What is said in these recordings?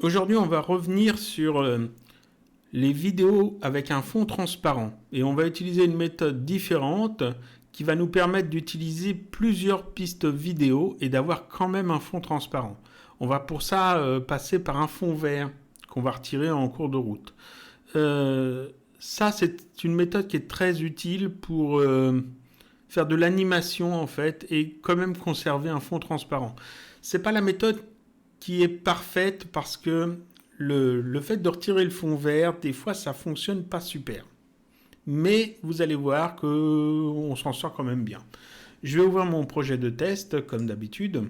Aujourd'hui, on va revenir sur les vidéos avec un fond transparent. Et on va utiliser une méthode différente qui va nous permettre d'utiliser plusieurs pistes vidéo et d'avoir quand même un fond transparent. On va pour ça passer par un fond vert qu'on va retirer en cours de route. Ça, c'est une méthode qui est très utile pour faire de l'animation en fait et quand même conserver un fond transparent. C'est pas la méthode qui est parfaite parce que le fait de retirer le fond vert, des fois ça fonctionne pas super. Mais vous allez voir qu'on s'en sort quand même bien. Je vais ouvrir mon projet de test comme d'habitude.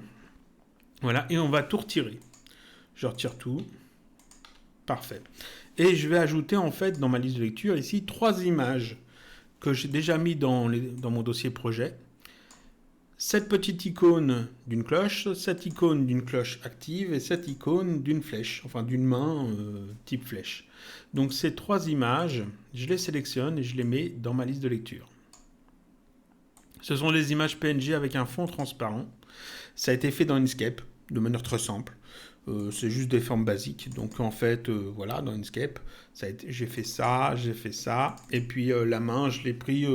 Voilà, et on va tout retirer. Je retire tout. Parfait. Et je vais ajouter en fait dans ma liste de lecture ici 3 images que j'ai déjà mis dans mon dossier projet. Cette petite icône d'une cloche, cette icône d'une cloche active et cette icône d'une flèche, enfin d'une main type flèche. Donc ces 3 images, je les sélectionne et je les mets dans ma liste de lecture. Ce sont des images PNG avec un fond transparent. Ça a été fait dans Inkscape de manière très simple. C'est juste des formes basiques. Donc en fait, voilà, dans Inkscape, j'ai fait ça, et puis la main, je l'ai pris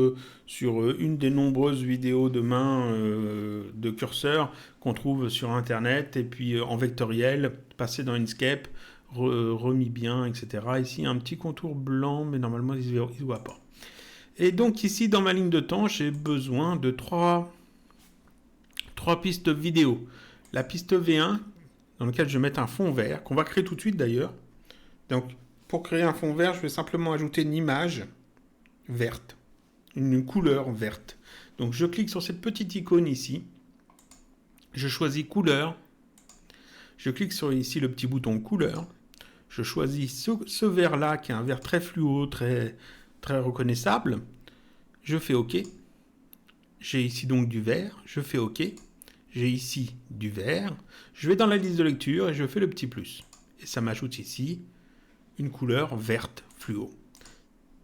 sur une des nombreuses vidéos de main de curseur qu'on trouve sur Internet, et puis en vectoriel, passé dans Inkscape, remis bien, etc. Ici, un petit contour blanc, mais normalement, il ne se voit pas. Et donc ici, dans ma ligne de temps, j'ai besoin de trois pistes vidéo. La piste V1, dans laquelle je vais mettre un fond vert, qu'on va créer tout de suite d'ailleurs. Donc, pour créer un fond vert, je vais simplement ajouter une image verte, une couleur verte. Donc, je clique sur cette petite icône ici. Je choisis couleur. Je clique sur ici le petit bouton couleur. Je choisis ce vert-là, qui est un vert très fluo, très reconnaissable. Je fais OK. J'ai ici donc du vert. Je fais OK. J'ai ici du vert. Je vais dans la liste de lecture et je fais le petit plus. Et ça m'ajoute ici une couleur verte fluo.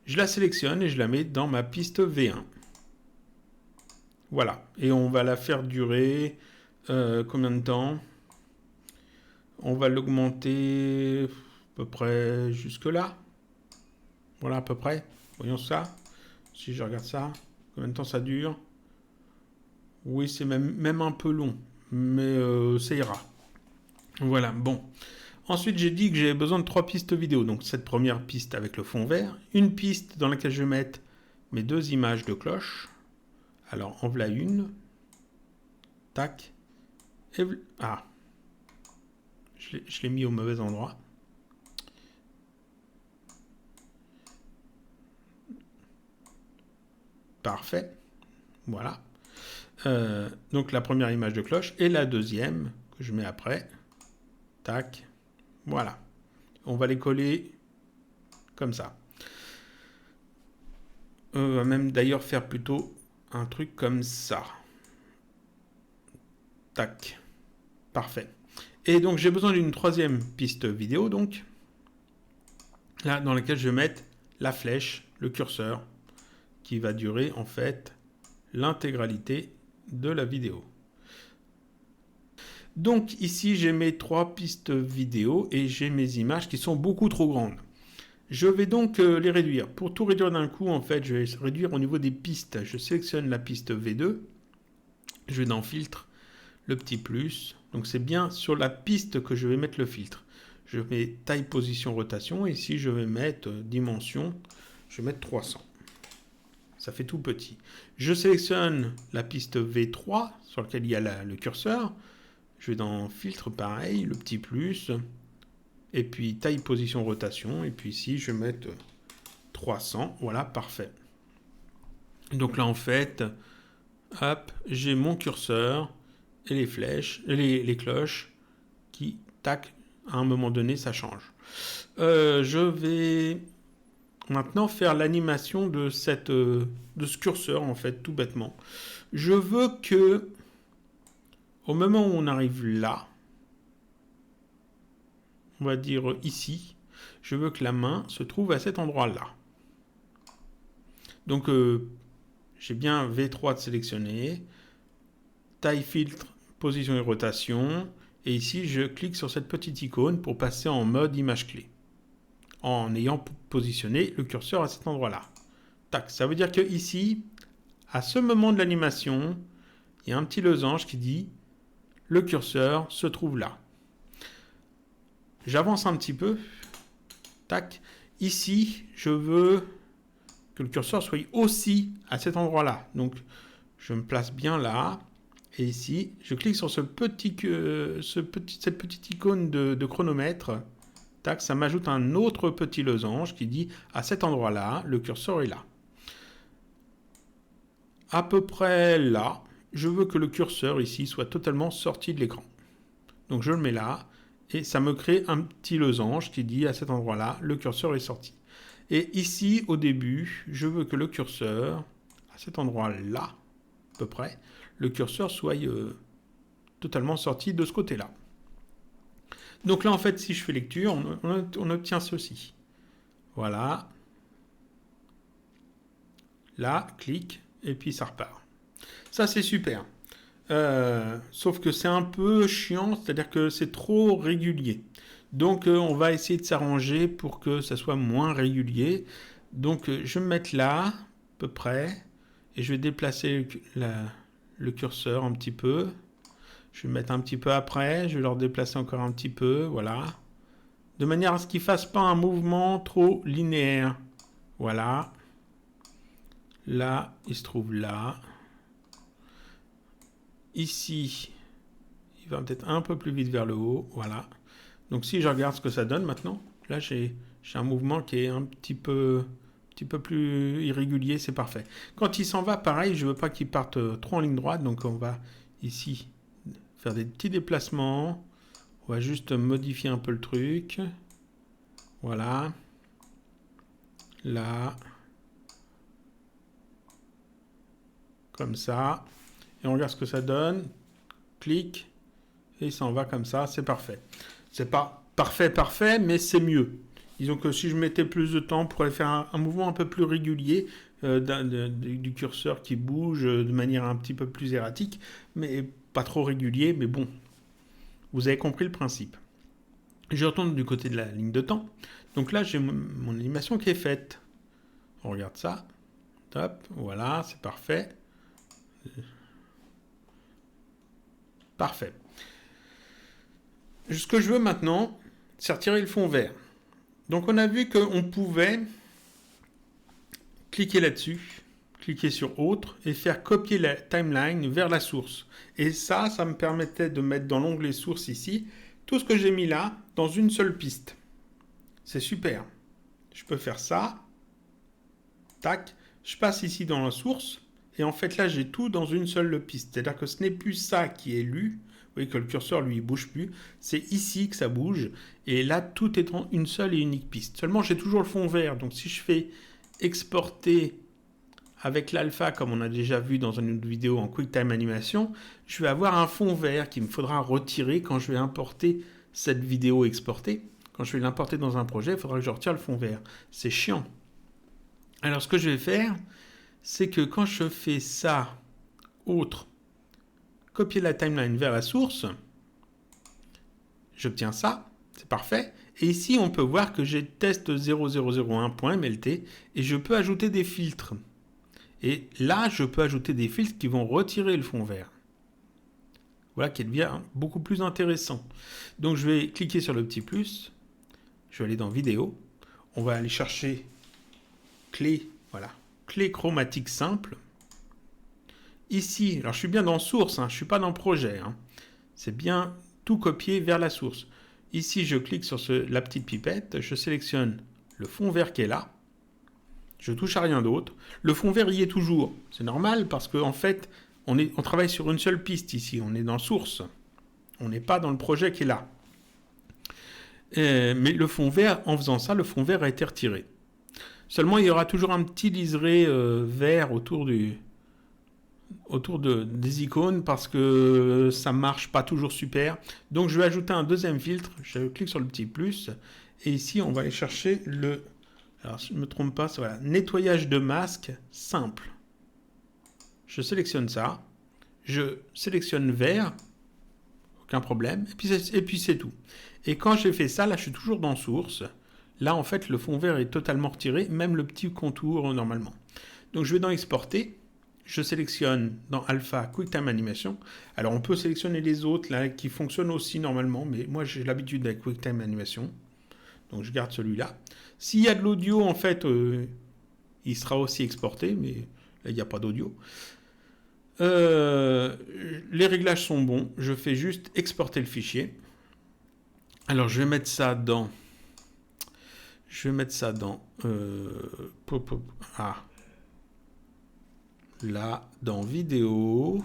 Je la sélectionne et je la mets dans ma piste V1. Voilà. Et on va la faire durer combien de temps? On va l'augmenter à peu près jusque là. Voilà à peu près. Voyons ça. Si je regarde ça, combien de temps ça dure? Oui, c'est même un peu long, mais ça ira. Voilà, bon. Ensuite, j'ai dit que j'avais besoin de 3 pistes vidéo. Donc, cette première piste avec le fond vert. Une piste dans laquelle je vais mettre mes 2 images de cloche. Alors, en voilà une. Tac. Et ah. Je l'ai mis au mauvais endroit. Parfait. Voilà. Donc, la première image de cloche. Et la deuxième que je mets après. Tac. Voilà. On va les coller comme ça. On va même d'ailleurs faire plutôt un truc comme ça. Tac. Parfait. Et donc j'ai besoin d'une 3e piste vidéo, donc là dans laquelle je vais mettre la flèche, le curseur, qui va durer en fait l'intégralité de la vidéo. Donc ici j'ai mes 3 pistes vidéo et j'ai mes images qui sont beaucoup trop grandes. Je vais donc les réduire. Pour tout réduire d'un coup, en fait, je vais réduire au niveau des pistes. Je sélectionne la piste V2. Je vais dans filtre, le petit plus. Donc c'est bien sur la piste que je vais mettre le filtre. Je mets taille, position, rotation. Et ici, je vais mettre dimension. Je vais mettre 300. Ça fait tout petit. Je sélectionne la piste V3 sur laquelle il y a le curseur. Je vais dans filtre, pareil, le petit plus. Et puis taille, position, rotation. Et puis ici, je vais mettre 300. Voilà, parfait. Donc là, en fait, hop, j'ai mon curseur et les flèches, les cloches qui, tac, à un moment donné, ça change. Je vais maintenant faire l'animation de ce curseur, en fait, tout bêtement. Je veux que, au moment où on arrive là, on va dire ici, je veux que la main se trouve à cet endroit-là. Donc, j'ai bien V3 de sélectionner, taille, filtre, position et rotation. Et ici, je clique sur cette petite icône pour passer en mode image clé, en ayant positionné le curseur à cet endroit-là. Tac, ça veut dire que ici, à ce moment de l'animation, il y a un petit losange qui dit « Le curseur se trouve là ». J'avance un petit peu. Tac. Ici, je veux que le curseur soit aussi à cet endroit-là. Donc, je me place bien là. Et ici, je clique sur cette petite icône de chronomètre. Tac, ça m'ajoute un autre petit losange qui dit à cet endroit-là, le curseur est là. À peu près là, je veux que le curseur ici soit totalement sorti de l'écran. Donc je le mets là et ça me crée un petit losange qui dit à cet endroit-là, le curseur est sorti. Et ici, au début, je veux que le curseur, à cet endroit-là, à peu près, le curseur soit totalement sorti de ce côté-là. Donc là, en fait, si je fais lecture, on obtient ceci. Voilà. Là, clic, et puis ça repart. Ça, c'est super. Sauf que c'est un peu chiant, c'est-à-dire que c'est trop régulier. Donc, on va essayer de s'arranger pour que ça soit moins régulier. Donc, je vais me mettre là, à peu près, et je vais déplacer le curseur un petit peu. Je vais me mettre un petit peu après, je vais le redéplacer encore un petit peu, voilà. De manière à ce qu'il ne fasse pas un mouvement trop linéaire. Voilà. Là, il se trouve là. Ici, il va peut-être un peu plus vite vers le haut, voilà. Donc si je regarde ce que ça donne maintenant, là j'ai un mouvement qui est un petit peu plus irrégulier, c'est parfait. Quand il s'en va, pareil, je ne veux pas qu'il parte trop en ligne droite, donc on va ici faire des petits déplacements. On va juste modifier un peu le truc. Voilà. Là. Comme ça. Et on regarde ce que ça donne. Clic. Et il s'en va comme ça, c'est parfait. C'est pas parfait, mais c'est mieux. Disons que si je mettais plus de temps pour aller faire un mouvement un peu plus régulier du curseur qui bouge de manière un petit peu plus erratique, mais pas trop régulier, mais bon, vous avez compris le principe. Je retourne du côté de la ligne de temps. Donc là, j'ai mon animation qui est faite. On regarde ça. Top, voilà, c'est parfait. Parfait. Ce que je veux maintenant, c'est retirer le fond vert. Donc on a vu qu'on pouvait cliquer là-dessus, cliquer sur Autre et faire copier la timeline vers la source. Et ça me permettait de mettre dans l'onglet Source ici, tout ce que j'ai mis là, dans une seule piste. C'est super. Je peux faire ça. Tac. Je passe ici dans la source. Et en fait là, j'ai tout dans une seule piste. C'est-à-dire que ce n'est plus ça qui est lu. Vous voyez que le curseur, lui, il bouge plus. C'est ici que ça bouge. Et là, tout est en une seule et unique piste. Seulement, j'ai toujours le fond vert. Donc, si je fais exporter avec l'alpha, comme on a déjà vu dans une autre vidéo en QuickTime Animation, je vais avoir un fond vert qu'il me faudra retirer quand je vais importer cette vidéo exportée. Quand je vais l'importer dans un projet, il faudra que je retire le fond vert. C'est chiant. Alors, ce que je vais faire, c'est que quand je fais ça, autre, copier la timeline vers la source, j'obtiens ça, c'est parfait. Et ici, on peut voir que j'ai test0001.mlt et je peux ajouter des filtres. Et là, je peux ajouter des filtres qui vont retirer le fond vert. Voilà qui devient beaucoup plus intéressant. Donc, je vais cliquer sur le petit plus. Je vais aller dans Vidéo. On va aller chercher clé, voilà, clé chromatique simple. Ici, alors je suis bien dans source, je ne suis pas dans projet. C'est bien tout copié vers la source. Ici, je clique sur la petite pipette, je sélectionne le fond vert qui est là. Je touche à rien d'autre. Le fond vert y est toujours. C'est normal parce qu'en fait, on travaille sur une seule piste ici. On est dans source. On n'est pas dans le projet qui est là. Mais le fond vert, en faisant ça, le fond vert a été retiré. Seulement, il y aura toujours un petit liseré vert autour des icônes parce que ça marche pas toujours super. Donc je vais ajouter un deuxième filtre. Je clique sur le petit plus et ici on va aller chercher alors je ne me trompe pas, c'est voilà, nettoyage de masque simple. Je sélectionne ça. Je sélectionne vert. Ok, aucun problème. Et puis c'est tout. Et quand j'ai fait ça, là, je suis toujours dans source. Là, en fait, le fond vert est totalement retiré, même le petit contour normalement. Donc, je vais dans exporter. Je sélectionne dans Alpha QuickTime Animation. Alors, on peut sélectionner les autres là qui fonctionnent aussi normalement, mais moi, j'ai l'habitude avec QuickTime Animation. Donc, je garde celui-là. S'il y a de l'audio, en fait, il sera aussi exporté, mais là, il n'y a pas d'audio. Les réglages sont bons. Je fais juste exporter le fichier. Alors, je vais mettre ça dans... Là, dans vidéo...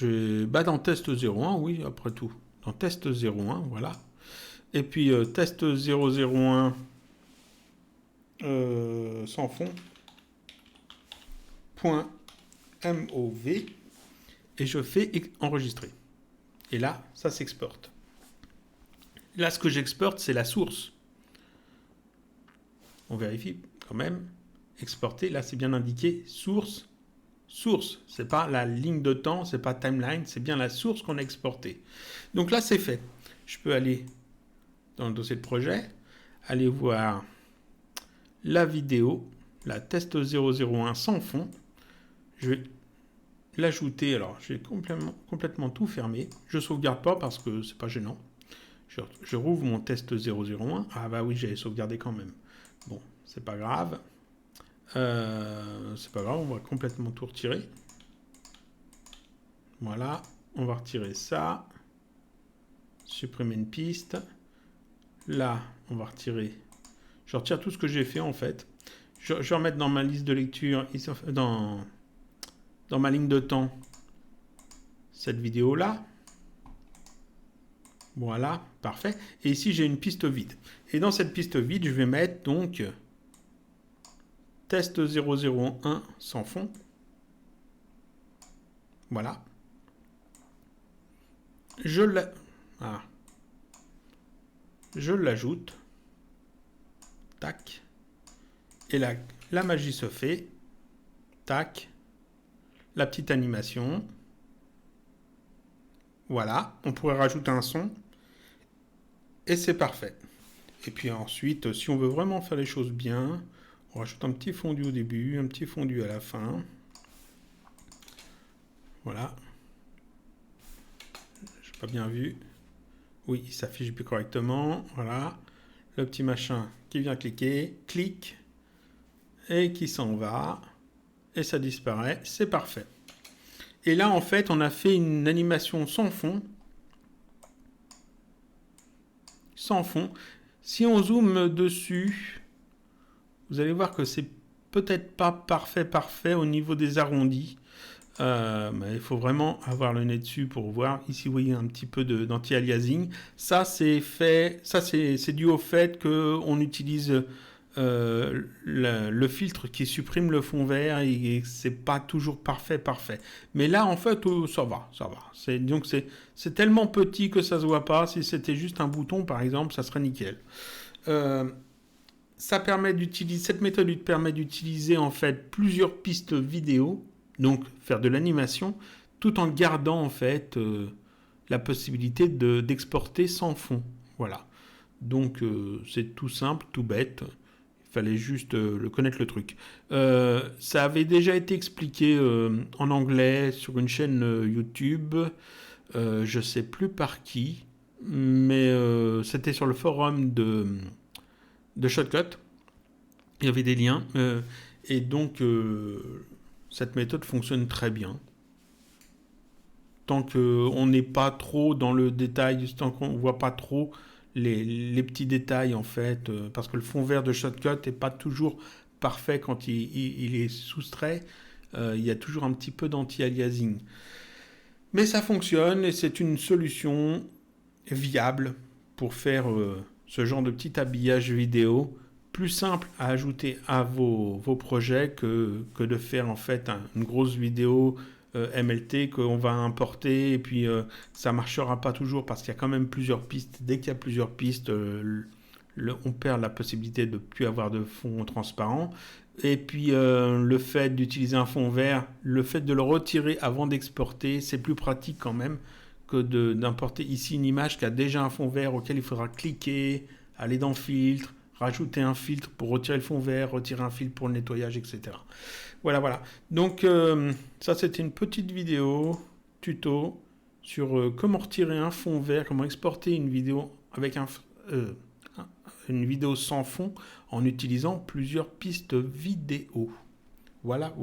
dans test 01, oui, après tout. Dans test 01, voilà. Et puis, test 001 sans fond. .mov. Et je fais enregistrer. Et là, ça s'exporte. Là, ce que j'exporte, c'est la source. On vérifie quand même. Exporter, là, c'est bien indiqué. Source. Source. C'est pas la ligne de temps, c'est pas timeline, c'est bien la source qu'on a exportée. Donc là, c'est fait. Je peux aller dans le dossier de projet, aller voir la vidéo, la test 001 sans fond. Je vais l'ajouter. Alors, j'ai complètement tout fermé. Je sauvegarde pas parce que c'est pas gênant. Je rouvre mon test 001. Ah bah oui, j'avais sauvegardé quand même. Bon, c'est pas grave. On va complètement tout retirer. Voilà, on va retirer ça. Supprimer une piste. Là, on va retirer. Je retire tout ce que j'ai fait en fait. Je vais remettre dans ma liste de lecture, dans ma ligne de temps, cette vidéo-là. Voilà, parfait. Et ici, j'ai une piste vide. Et dans cette piste vide, je vais mettre donc test 001 sans fond. Voilà. Je l'ajoute. Tac. Et là, la magie se fait. Tac. La petite animation. Voilà. On pourrait rajouter un son. Et c'est parfait. Et puis ensuite, si on veut vraiment faire les choses bien, on rajoute un petit fondu au début, un petit fondu à la fin. Voilà. Je n'ai pas bien vu. Oui, il s'affiche plus correctement. Voilà. Le petit machin qui vient cliquer. Clic. Et qui s'en va. Et ça disparaît. C'est parfait. Et là, en fait, on a fait une animation sans fond. Sans fond. Si on zoome dessus, vous allez voir que c'est peut-être pas parfait au niveau des arrondis. Mais il faut vraiment avoir le nez dessus pour voir. Ici, vous voyez un petit peu d'anti-aliasing. Ça, c'est dû au fait qu'on utilise le filtre qui supprime le fond vert et c'est pas toujours parfait. Mais là, en fait, ça va. Donc, c'est tellement petit que ça se voit pas. Si c'était juste un bouton, par exemple, ça serait nickel. Cette méthode permet d'utiliser en fait plusieurs pistes vidéo, donc faire de l'animation, tout en gardant en fait la possibilité d'exporter sans fond. Voilà. Donc c'est tout simple, tout bête. Il fallait juste connaître le truc. Ça avait déjà été expliqué en anglais sur une chaîne YouTube. Je ne sais plus par qui, mais c'était sur le forum de Shotcut. Il y avait des liens. Et donc, cette méthode fonctionne très bien. Tant qu'on n'est pas trop dans le détail, tant qu'on ne voit pas trop les petits détails, en fait, parce que le fond vert de Shotcut n'est pas toujours parfait quand il est soustrait. Il y a toujours un petit peu d'anti-aliasing. Mais ça fonctionne et c'est une solution viable pour faire ce genre de petit habillage vidéo plus simple à ajouter à vos projets que de faire en fait une grosse vidéo MLT qu'on va importer et puis ça marchera pas toujours parce qu'il y a quand même plusieurs pistes. Dès qu'il y a plusieurs pistes, on perd la possibilité de ne plus avoir de fond transparent. Et puis le fait d'utiliser un fond vert, le fait de le retirer avant d'exporter, c'est plus pratique quand même que d'importer ici une image qui a déjà un fond vert auquel il faudra cliquer, aller dans Filtre, rajouter un filtre pour retirer le fond vert, retirer un filtre pour le nettoyage, etc. Voilà. Donc ça c'était une petite vidéo tuto sur comment retirer un fond vert, comment exporter une vidéo avec une vidéo sans fond en utilisant plusieurs pistes vidéo. Voilà.